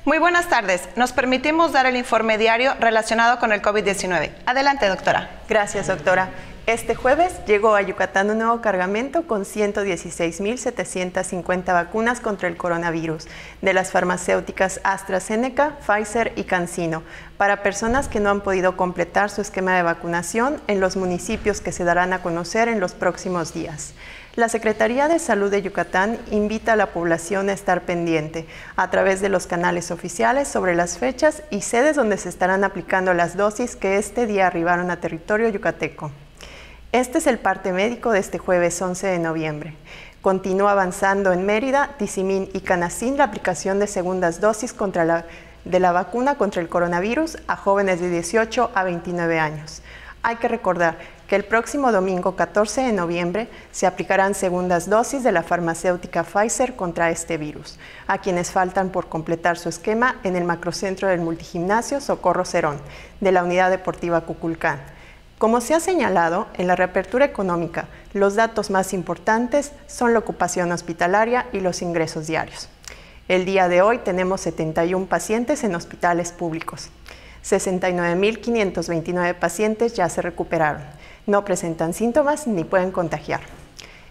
Muy buenas tardes. Nos permitimos dar el informe diario relacionado con el COVID-19. Adelante, doctora. Gracias, doctora. Este jueves llegó a Yucatán un nuevo cargamento con 116.750 vacunas contra el coronavirus de las farmacéuticas AstraZeneca, Pfizer y CanSino para personas que no han podido completar su esquema de vacunación en los municipios que se darán a conocer en los próximos días. La Secretaría de Salud de Yucatán invita a la población a estar pendiente a través de los canales oficiales sobre las fechas y sedes donde se estarán aplicando las dosis que este día arribaron a territorio yucateco. Este es el parte médico de este jueves 11 de noviembre. Continúa avanzando en Mérida, Tizimín y Canacín la aplicación de segundas dosis de la vacuna contra el coronavirus a jóvenes de 18 a 29 años. Hay que recordar que el próximo domingo 14 de noviembre se aplicarán segundas dosis de la farmacéutica Pfizer contra este virus, a quienes faltan por completar su esquema en el macrocentro del multigimnasio Socorro Cerón, de la Unidad Deportiva Cuculcán. Como se ha señalado, en la reapertura económica, los datos más importantes son la ocupación hospitalaria y los ingresos diarios. El día de hoy tenemos 71 pacientes en hospitales públicos. 69.529 pacientes ya se recuperaron. No presentan síntomas ni pueden contagiar.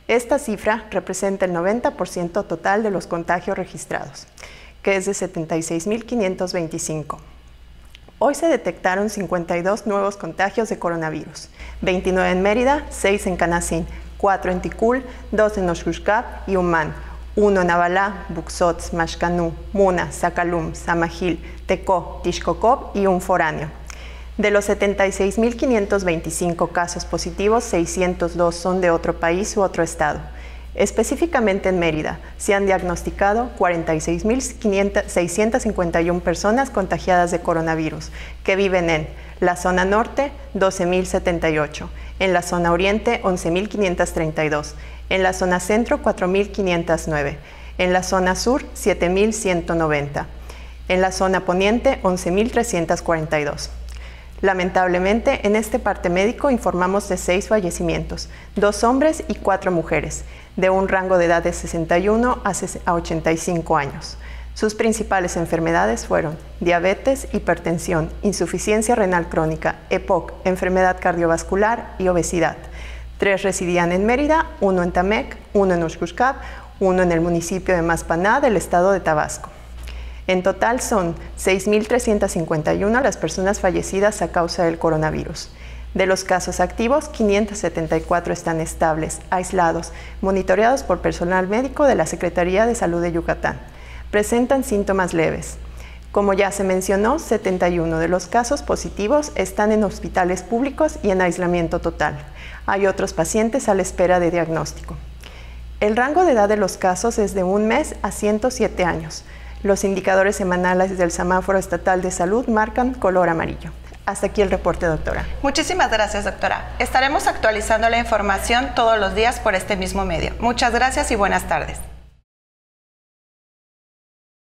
Esta cifra representa el 90% total de los contagios registrados, que es de 76.525. Hoy se detectaron 52 nuevos contagios de coronavirus, 29 en Mérida, 6 en Canacín, 4 en Ticul, 2 en Oxuxcap y Umán, 1 en Abalá, Buxots, Maxcanú, Muna, Zacalum, Samajil, Tecó, Tixcocop y un foráneo. De los 76.525 casos positivos, 602 son de otro país u otro estado. Específicamente en Mérida, se han diagnosticado 46.651 personas contagiadas de coronavirus, que viven en la zona norte, 12.078, en la zona oriente, 11.532, en la zona centro, 4.509, en la zona sur, 7.190, en la zona poniente, 11.342. Lamentablemente, en este parte médico informamos de 6 fallecimientos, 2 hombres y 4 mujeres, de un rango de edad de 61 a 85 años. Sus principales enfermedades fueron diabetes, hipertensión, insuficiencia renal crónica, EPOC, enfermedad cardiovascular y obesidad. 3 residían en Mérida, 1 en Tamec, 1 en Oxuxcap, 1 en el municipio de Maspaná del estado de Tabasco. En total son 6.351 las personas fallecidas a causa del coronavirus. De los casos activos, 574 están estables, aislados, monitoreados por personal médico de la Secretaría de Salud de Yucatán. Presentan síntomas leves. Como ya se mencionó, 71 de los casos positivos están en hospitales públicos y en aislamiento total. Hay otros pacientes a la espera de diagnóstico. El rango de edad de los casos es de 1 mes a 107 años. Los indicadores semanales del Semáforo Estatal de Salud marcan color amarillo. Hasta aquí el reporte, doctora. Muchísimas gracias, doctora. Estaremos actualizando la información todos los días por este mismo medio. Muchas gracias y buenas tardes.